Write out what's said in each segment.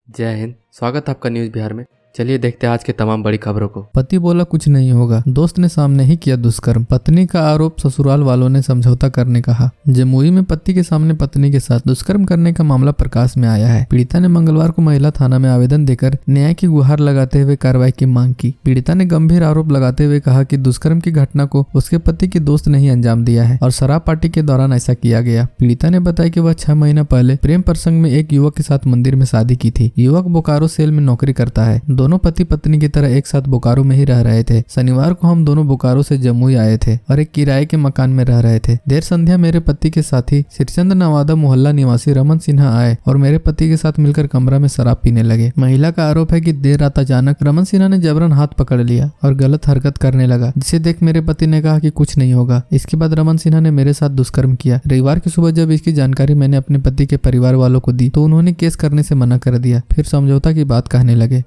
जय हिंद। स्वागत है आपका न्यूज़ बिहार में। चलिए देखते हैं आज के तमाम बड़ी खबरों को। पति बोला कुछ नहीं होगा, दोस्त ने सामने ही किया दुष्कर्म। पत्नी का आरोप, ससुराल वालों ने समझौता करने कहा। जमुई में पति के सामने पत्नी के साथ दुष्कर्म करने का मामला प्रकाश में आया है। पीड़िता ने मंगलवार को महिला थाना में आवेदन देकर न्याय की गुहार लगाते हुए कार्रवाई की मांग की। पीड़िता ने गंभीर आरोप लगाते हुए कहा कि दुष्कर्म की घटना को उसके पति के दोस्त ने ही अंजाम दिया है और शराब पार्टी के दौरान ऐसा किया गया। पीड़िता ने बताया कि वह 6 महीना पहले प्रेम प्रसंग में एक युवक के साथ मंदिर में शादी की थी। युवक बोकारो सेल में नौकरी करता है। दोनों पति पत्नी की तरह एक साथ बोकारो में ही रह रहे थे। शनिवार को हम दोनों बोकारो से जमुई आए थे और एक किराए के मकान में रह रहे थे। देर संध्या मेरे पति के साथी श्रीचंद नवादा मोहल्ला निवासी रमन सिन्हा आए और मेरे पति के साथ मिलकर कमरा में शराब पीने लगे। महिला का आरोप है कि देर रात अचानक रमन सिन्हा ने जबरन हाथ पकड़ लिया और गलत हरकत करने लगा, जिसे देख मेरे पति ने कहा कि कुछ नहीं होगा। इसके बाद रमन सिन्हा ने मेरे साथ दुष्कर्म किया। रविवार की सुबह जब इसकी जानकारी मैंने अपने पति के परिवार वालों को दी तो उन्होंने केस करने से मना कर दिया। फिर समझौता की बात कहने लगे।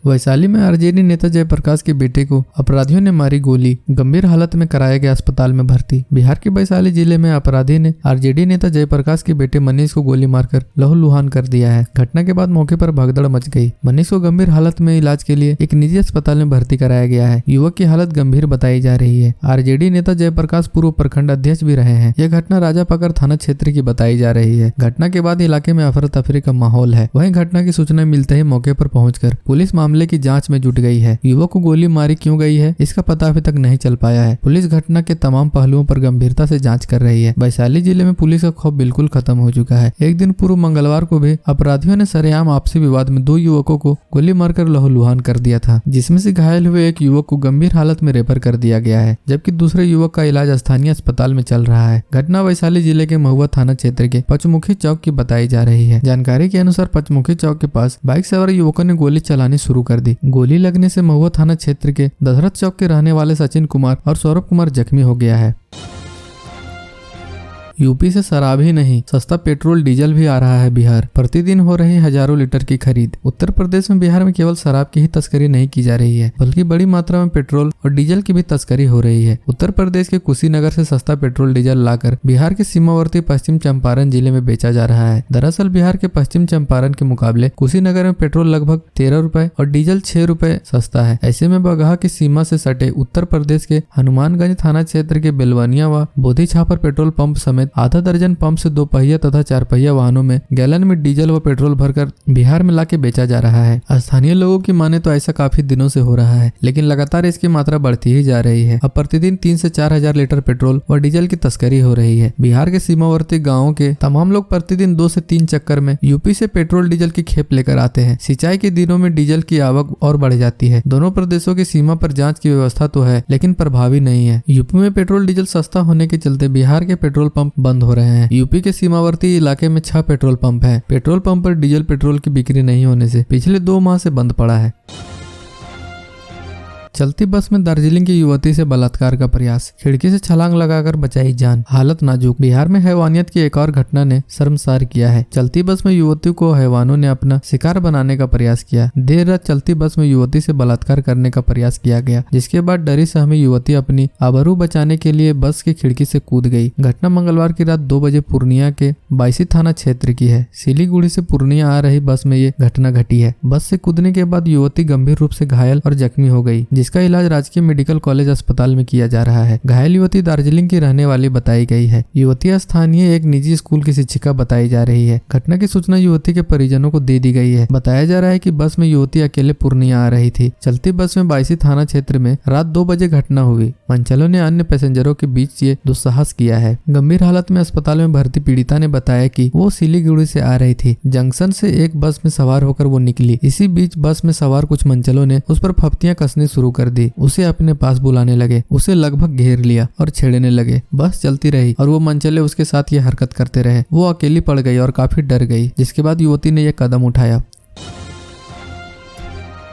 वैशाली में आरजेडी नेता जयप्रकाश के बेटे को अपराधियों ने मारी गोली, गंभीर हालत में कराया गया अस्पताल में भर्ती। बिहार के वैशाली जिले में अपराधी ने आरजेडी नेता जयप्रकाश के बेटे मनीष को गोली मारकर लहूलुहान कर दिया है। घटना के बाद मौके पर भगदड़ मच गई। मनीष को गंभीर हालत में इलाज के लिए एक निजी अस्पताल में भर्ती कराया गया है। युवक की हालत गंभीर बताई जा रही है। आरजेडी नेता जयप्रकाश पूर्व प्रखंड अध्यक्ष भी रहे हैं। यह घटना राजापकर थाना क्षेत्र की बताई जा रही है। घटना के बाद इलाके में अफरा तफरी का माहौल है। वहीं घटना की सूचना मिलते ही मौके पर पहुंचकर पुलिस मामले की जांच में जुट गई है। युवक को गोली मारी क्यों गई है, इसका पता अभी तक नहीं चल पाया है। पुलिस घटना के तमाम पहलुओं पर गंभीरता से जांच कर रही है। वैशाली जिले में पुलिस का खौफ बिल्कुल खत्म हो चुका है। एक दिन पूर्व मंगलवार को भी अपराधियों ने सरेआम आपसी विवाद में 2 युवकों को गोली मारकर लहूलुहान कर दिया था, जिसमें से घायल हुए एक युवक को गंभीर हालत में रेफर कर दिया गया है, जबकि दूसरे युवक का इलाज स्थानीय अस्पताल में चल रहा है। घटना वैशाली जिले के महुआ थाना क्षेत्र के पचमुखी चौक की बताई जा रही है। जानकारी के अनुसार पचमुखी चौक के पास बाइक सवार युवकों ने गोली चलानी शुरू कर दी। गोली लगने से महुआ थाना क्षेत्र के दशरथ चौक के रहने वाले सचिन कुमार और सौरभ कुमार जख्मी हो गया है। यूपी से शराब ही नहीं, सस्ता पेट्रोल डीजल भी आ रहा है बिहार। प्रतिदिन हो रही हजारों लीटर की खरीद। उत्तर प्रदेश में बिहार में केवल शराब की ही तस्करी नहीं की जा रही है, बल्कि बड़ी मात्रा में पेट्रोल और डीजल की भी तस्करी हो रही है। उत्तर प्रदेश के कुशीनगर से सस्ता पेट्रोल डीजल लाकर बिहार के सीमावर्ती पश्चिम चंपारण जिले में बेचा जा रहा है। दरअसल बिहार के पश्चिम चंपारण के मुकाबले कुशीनगर में पेट्रोल लगभग 13 रुपए और डीजल 6 रुपए सस्ता है। ऐसे में बगहा की सीमा से सटे उत्तर प्रदेश के हनुमानगंज थाना क्षेत्र के बेलवनिया व बोधी छापर पेट्रोल पंप समेत आधा दर्जन पंप से 2 पहिया तथा 4 पहिया वाहनों में गैलन में डीजल व पेट्रोल भरकर बिहार में लाके बेचा जा रहा है। स्थानीय लोगों की माने तो ऐसा काफी दिनों से हो रहा है, लेकिन लगातार इसकी मात्रा बढ़ती ही जा रही है। अब प्रतिदिन 3 से 4 हजार लीटर पेट्रोल व डीजल की तस्करी हो रही है। बिहार के सीमावर्ती गाँवों के तमाम लोग प्रतिदिन 2 से 3 चक्कर में यूपी से पेट्रोल डीजल की खेप लेकर आते हैं। सिंचाई के दिनों में डीजल की आवक और बढ़ जाती है। दोनों प्रदेशों की सीमा पर जाँच की व्यवस्था तो है, लेकिन प्रभावी नहीं है। यूपी में पेट्रोल डीजल सस्ता होने के चलते बिहार के पेट्रोल पंप बंद हो रहे हैं। यूपी के सीमावर्ती इलाके में 6 पेट्रोल पंप हैं। पेट्रोल पंप पर डीजल पेट्रोल की बिक्री नहीं होने से पिछले 2 माह से बंद पड़ा है। चलती बस में दार्जिलिंग की युवती से बलात्कार का प्रयास, खिड़की से छलांग लगाकर बचाई जान, हालत नाजुक। बिहार में हैवानियत की एक और घटना ने शर्मसार किया है। चलती बस में युवती को हैवानों ने अपना शिकार बनाने का प्रयास किया। देर रात चलती बस में युवती से बलात्कार करने का प्रयास किया गया, जिसके बाद डरी सहमी युवती अपनी आबरू बचाने के लिए बस की खिड़की से कूद गई। घटना मंगलवार की रात 2 बजे पूर्णिया के बायसी थाना क्षेत्र की है। सिलीगुड़ी से पूर्णिया आ रही बस में ये घटना घटी है। बस से कूदने के बाद युवती गंभीर रूप से घायल और जख्मी हो गई, जिसका इलाज राजकीय मेडिकल कॉलेज अस्पताल में किया जा रहा है। घायल युवती दार्जिलिंग की रहने वाली बताई गई है। युवती स्थानीय एक निजी स्कूल की शिक्षिका बताई जा रही है। घटना की सूचना युवती के परिजनों को दे दी गई है। बताया जा रहा है कि बस में युवती अकेले पूर्णिया आ रही थी। चलती बस में बायसी थाना क्षेत्र में रात 2 बजे घटना हुई। मंचलों ने अन्य पैसेंजरों के बीच ये दुस्साहस किया है। गंभीर हालत में अस्पताल में भर्ती पीड़िता ने बताया कि वो सिलीगुड़ी से आ रही थी। जंक्शन से एक बस में सवार होकर वो निकली। इसी बीच बस में सवार कुछ मंचलों ने उस पर फप्तियां कसनी शुरू कर दी। उसे अपने पास बुलाने लगे, उसे लगभग घेर लिया और छेड़ने लगे। बस चलती रही और वो मंचले उसके साथ ये हरकत करते रहे। वो अकेली पड़ गई और काफी डर गई, जिसके बाद युवती ने यह कदम उठाया।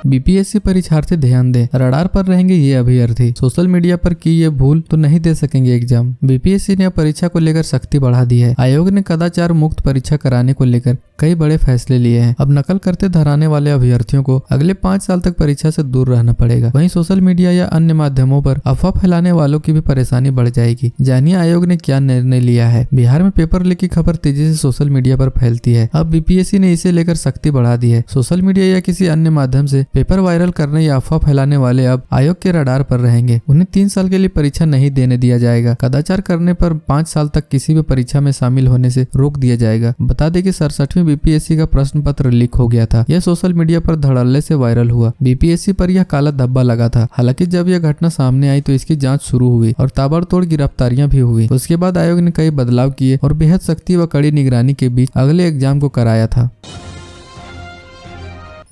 बीपीएससी परीक्षार्थी ध्यान दें, रडार पर रहेंगे ये अभ्यर्थी। सोशल मीडिया पर की ये भूल तो नहीं दे सकेंगे एग्जाम। बीपीएससी ने परीक्षा को लेकर सख्ती बढ़ा दी है। आयोग ने कदाचार मुक्त परीक्षा कराने को लेकर कई बड़े फैसले लिए हैं। अब नकल करते धराने वाले अभ्यर्थियों को अगले 5 साल तक परीक्षा से दूर रहना पड़ेगा। वहीं सोशल मीडिया या अन्य माध्यमों पर अफवाह फैलाने वालों की भी परेशानी बढ़ जाएगी। जानिए आयोग ने क्या निर्णय लिया है। बिहार में पेपर लीक की खबर तेजी से सोशल मीडिया पर फैलती है। अब बीपीएससी ने इसे लेकर सख्ती बढ़ा दी है। सोशल मीडिया या किसी अन्य माध्यम से पेपर वायरल करने या अफवाह फैलाने वाले अब आयोग के रडार पर रहेंगे। उन्हें 3 साल के लिए परीक्षा नहीं देने दिया जाएगा। कदाचार करने पर 5 साल तक किसी भी परीक्षा में शामिल होने से रोक दिया जाएगा। बता दें कि 67वीं बीपीएससी का प्रश्न पत्र लीक हो गया था। यह सोशल मीडिया पर धड़ल्ले से वायरल हुआ। बीपीएससी पर यह काला धब्बा लगा था। हालांकि जब यह घटना सामने आई तो इसकी जांच शुरू हुई और ताबड़तोड़ गिरफ्तारियां भी हुई। उसके बाद आयोग ने कई बदलाव किए और बेहद सख्ती व कड़ी निगरानी के बीच अगले एग्जाम को कराया था।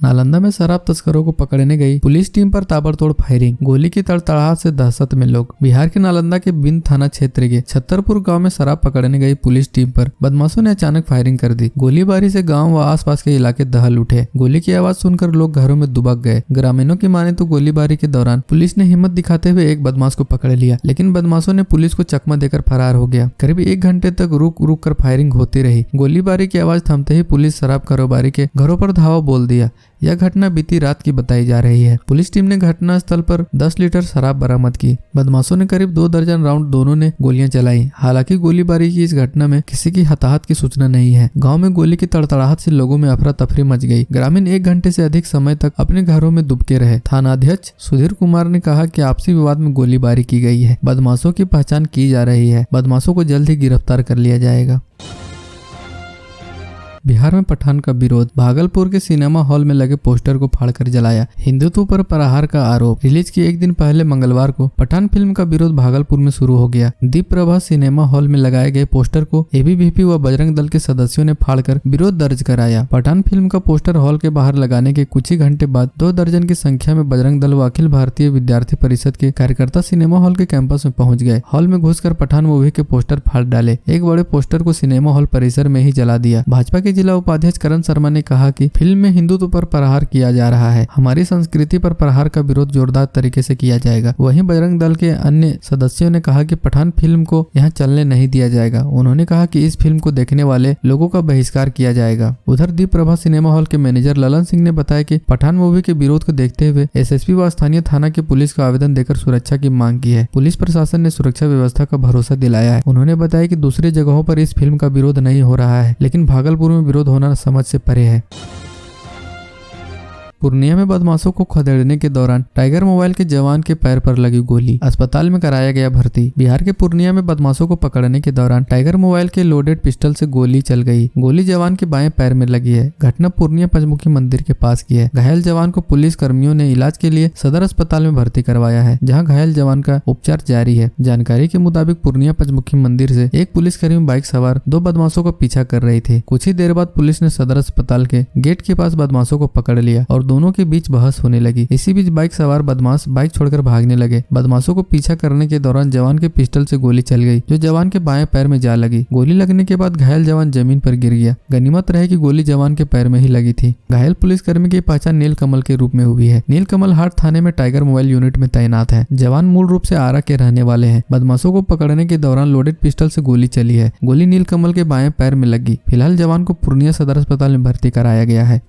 नालंदा में शराब तस्करों को पकड़ने गई पुलिस टीम पर ताबड़तोड़ फायरिंग, गोली की तड़तड़ाहट से दहशत में लोग। बिहार के नालंदा के बिंद थाना क्षेत्र के छत्तरपुर गांव में शराब पकड़ने गई पुलिस टीम पर बदमाशों ने अचानक फायरिंग कर दी। गोलीबारी से गांव व आसपास के इलाके दहल उठे। गोली की आवाज सुनकर लोग घरों में दुबक गए। ग्रामीणों की माने तो गोलीबारी के दौरान पुलिस ने हिम्मत दिखाते हुए एक बदमाश को पकड़ लिया, लेकिन बदमाशों ने पुलिस को चकमा देकर फरार हो गया। करीब 1 घंटे तक रुक रुक कर फायरिंग होती रही। गोलीबारी की आवाज थमते ही पुलिस शराब कारोबारी के घरों पर धावा बोल दिया। यह घटना बीती रात की बताई जा रही है। पुलिस टीम ने घटना स्थल पर 10 लीटर शराब बरामद की। बदमाशों ने करीब 2 दर्जन राउंड दोनों ने गोलियां चलाई। हालांकि गोलीबारी की इस घटना में किसी की हताहत की सूचना नहीं है। गांव में गोली की तड़तड़ाहट से लोगों में अफरा तफरी मच गई। ग्रामीण 1 घंटे से अधिक समय तक अपने घरों में दुबके रहे। थानाध्यक्ष सुधीर कुमार ने कहा कि आपसी विवाद में गोलीबारी की गई है। बदमाशों की पहचान की जा रही है। बदमाशों को जल्द ही गिरफ्तार कर लिया जाएगा। बिहार में पठान का विरोध, भागलपुर के सिनेमा हॉल में लगे पोस्टर को फाड़कर जलाया। हिंदुत्व पर प्रहार का आरोप। रिलीज के 1 दिन पहले मंगलवार को पठान फिल्म का विरोध भागलपुर में शुरू हो गया। दीप प्रभा सिनेमा हॉल में लगाए गए पोस्टर को एबीवीपी व बजरंग दल के सदस्यों ने फाड़कर विरोध दर्ज कराया। पठान फिल्म का पोस्टर हॉल के बाहर लगाने के कुछ ही घंटे बाद 2 दर्जन की संख्या में बजरंग दल व अखिल भारतीय विद्यार्थी परिषद के कार्यकर्ता सिनेमा हॉल के कैंपस में पहुंच गए। हॉल में घुसकर पठान मूवी के पोस्टर फाड़ डाले। एक बड़े पोस्टर को सिनेमा हॉल परिसर में ही जला दिया। भाजपा के जिला उपाध्यक्ष करण शर्मा ने कहा कि फिल्म में हिंदुत्व पर प्रहार किया जा रहा है। हमारी संस्कृति पर प्रहार का विरोध जोरदार तरीके से किया जाएगा। वहीं बजरंग दल के अन्य सदस्यों ने कहा कि पठान फिल्म को यहां चलने नहीं दिया जाएगा। उन्होंने कहा कि इस फिल्म को देखने वाले लोगों का बहिष्कार किया जाएगा। उधर दीप प्रभा सिनेमा हॉल के मैनेजर ललन सिंह ने बताया कि पठान मूवी के विरोध को देखते हुए एसएसपी व स्थानीय थाना के पुलिस को आवेदन देकर सुरक्षा की मांग की है। पुलिस प्रशासन ने सुरक्षा व्यवस्था का भरोसा दिलाया है। उन्होंने बताया कि दूसरी जगहों पर इस फिल्म का विरोध नहीं हो रहा है, लेकिन भागलपुर में विरोध होना समझ से परे है। पूर्णिया में बदमाशों को खदेड़ने के दौरान टाइगर मोबाइल के जवान के पैर पर लगी गोली, अस्पताल में कराया गया भर्ती। बिहार के पूर्णिया में बदमाशों को पकड़ने के दौरान टाइगर मोबाइल के लोडेड पिस्टल से गोली चल गई। गोली जवान के बाएं पैर में लगी है। घटना पूर्णिया पंचमुखी मंदिर के पास की है। घायल जवान को पुलिस कर्मियों ने इलाज के लिए सदर अस्पताल में भर्ती करवाया है, जहाँ घायल जवान का उपचार जारी है। जानकारी के मुताबिक पूर्णिया पंचमुखी मंदिर से एक पुलिसकर्मी बाइक सवार 2 बदमाशों का पीछा कर रही थी। कुछ ही देर बाद पुलिस ने सदर अस्पताल के गेट के पास बदमाशों को पकड़ लिया और दोनों के बीच बहस होने लगी। इसी बीच बाइक सवार बदमाश बाइक छोड़कर भागने लगे। बदमाशों को पीछा करने के दौरान जवान के पिस्टल से गोली चल गई, जो जवान के बाएं पैर में जा लगी। गोली लगने के बाद घायल जवान जमीन पर गिर गया। गनीमत रहे कि गोली जवान के पैर में ही लगी थी। घायल पुलिसकर्मी की पहचान नीलकमल के रूप में हुई है। नीलकमल हाट थाने में टाइगर मोबाइल यूनिट में तैनात है। जवान मूल रूप से आरा के रहने वाले हैं। बदमाशों को पकड़ने के दौरान लोडेड पिस्टल से गोली चली है। गोली नीलकमल के बाएं पैर में लगी। फिलहाल जवान को पूर्णिया सदर अस्पताल में भर्ती कराया गया है।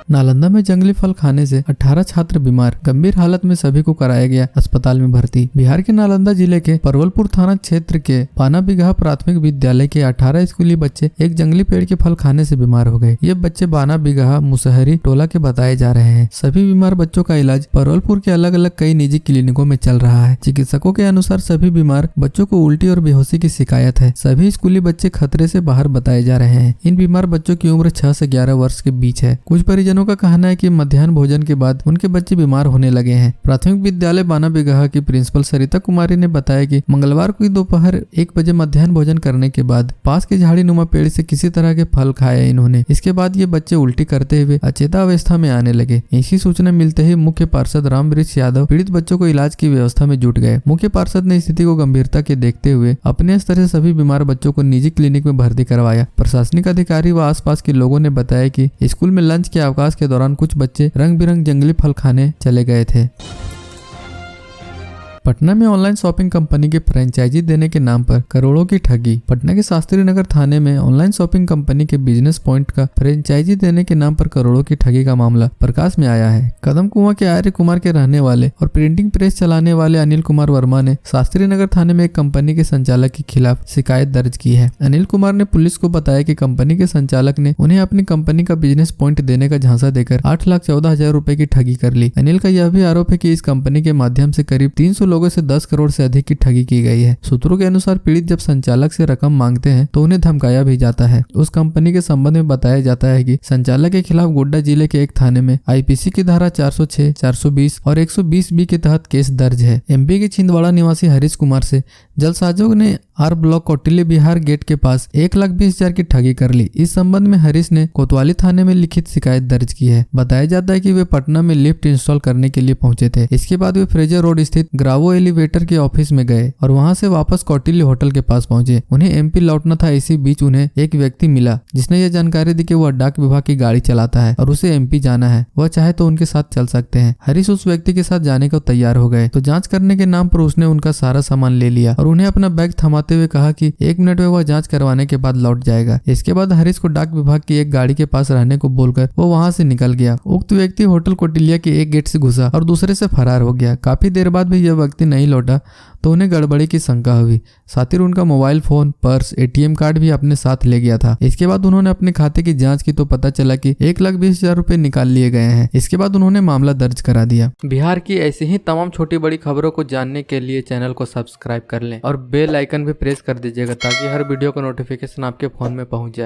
नालंदा में जंगली फल खाने से 18 छात्र बीमार, गंभीर हालत में सभी को कराया गया अस्पताल में भर्ती। बिहार के नालंदा जिले के परवलपुर थाना क्षेत्र के पाना बिगहा प्राथमिक विद्यालय के 18 स्कूली बच्चे एक जंगली पेड़ के फल खाने से बीमार हो गए। ये बच्चे बाना बिगहा मुसहरी टोला के बताए जा रहे हैं। सभी बीमार बच्चों का इलाज परवलपुर के अलग अलग कई निजी क्लिनिकों में चल रहा है। चिकित्सकों के अनुसार सभी बीमार बच्चों को उल्टी और बेहोशी की शिकायत है। सभी स्कूली बच्चे खतरे से बाहर बताए जा रहे हैं। इन बीमार बच्चों की उम्र 6 से 11 वर्ष के बीच है। कुछ परिजनों का कहना है कि मध्याह्न भोजन के बाद उनके बच्चे बीमार होने लगे हैं। प्राथमिक विद्यालय बाना बिगहा की प्रिंसिपल सरिता कुमारी ने बताया कि मंगलवार को दोपहर 1 बजे मध्याह्न भोजन करने के बाद पास के झाड़ी नुमा पेड़ से किसी तरह के फल खाए इन्होंने। इसके बाद ये बच्चे उल्टी करते हुए अचेता अवस्था में आने लगे। ऐसी सूचना मिलते ही मुख्य पार्षद रामवृक्ष यादव पीड़ित बच्चों को इलाज की व्यवस्था में जुट गए। मुख्य पार्षद ने स्थिति को गंभीरता के देखते हुए अपने स्तर से सभी बीमार बच्चों को निजी क्लिनिक में भर्ती करवाया। प्रशासनिक अधिकारी व आसपास के लोगों ने बताया कि स्कूल में लंच के अवकाश के दौरान कुछ बच्चे रंग बिरंग जंगली फल खाने चले गए थे। पटना में ऑनलाइन शॉपिंग कंपनी की फ्रेंचाइजी देने के नाम पर करोड़ों की ठगी। पटना के शास्त्री नगर थाने में ऑनलाइन शॉपिंग कंपनी के बिजनेस पॉइंट का फ्रेंचाइजी देने के नाम पर करोड़ों की ठगी का मामला प्रकाश में आया है। कदम कुआं के आर्य कुमार के रहने वाले और प्रिंटिंग प्रेस चलाने वाले अनिल कुमार वर्मा ने शास्त्री नगर थाने में एक कंपनी के संचालक के खिलाफ शिकायत दर्ज की है। अनिल कुमार ने पुलिस को बताया कि कंपनी के संचालक ने उन्हें अपनी कंपनी का बिजनेस पॉइंट देने का झांसा देकर 8,14,000 रुपए की ठगी कर ली। अनिल का यह भी आरोप है कि इस कंपनी के माध्यम से करीब 300 लोगों से 10 करोड़ से अधिक की ठगी की गई है। सूत्रों के अनुसार पीड़ित जब संचालक से रकम मांगते हैं तो उन्हें धमकाया भी जाता है। उस कंपनी के संबंध में बताया जाता है कि संचालक के खिलाफ गोड्डा जिले के एक थाने में आईपीसी की धारा 406, 420 और 120 बी के तहत केस दर्ज है। एमपी के छिंदवाड़ा निवासी हरीश कुमार से जलसाजों ने R block Kautilya Bihar gate के पास 1,20,000 की ठगी कर ली। इस संबंध में हरीश ने कोतवाली थाने में लिखित शिकायत दर्ज की है। बताया जाता है कि वे पटना में लिफ्ट इंस्टॉल करने के लिए पहुंचे थे। इसके बाद वे फ्रेजर रोड स्थित ग्रावो एलिवेटर के ऑफिस में गए और वहां से वापस कौटिल्य होटल के पास पहुंचे। उन्हें एमपी लौटना था। इसी बीच उन्हें एक व्यक्ति मिला जिसने यह जानकारी दी कि वह डाक विभाग की गाड़ी चलाता है और उसे एमपी जाना है, वह चाहे तो उनके साथ चल सकते हैं। हरीश उस व्यक्ति के साथ जाने को तैयार हो गए तो जाँच करने के नाम पर उसने उनका सारा सामान ले लिया और उन्हें अपना बैग थमाते हुए कहा कि 1 मिनट में वह जांच करवाने के बाद लौट जाएगा। इसके बाद हरीश को डाक विभाग की एक गाड़ी के पास रहने को बोलकर वो वहां से निकल गया। उक्त व्यक्ति होटल कौटिल्य के एक गेट से घुसा और दूसरे से फरार हो गया। काफी देर बाद भी यह व्यक्ति नहीं लौटा तो उन्हें गड़बड़ी की शंका हुई। साथ ही उनका mobile phone, purse, ATM card भी अपने साथ ले गया था। इसके बाद उन्होंने अपने खाते की जांच की तो पता चला कि 1,20,000 रुपए निकाल लिए गए हैं। इसके बाद उन्होंने मामला दर्ज करा दिया। बिहार की ऐसी ही तमाम छोटी बड़ी खबरों को जानने के लिए चैनल को सब्सक्राइब कर लें और बेल आइकन भी प्रेस कर दीजिएगा ताकि हर वीडियो का नोटिफिकेशन आपके फोन में पहुंच जाए।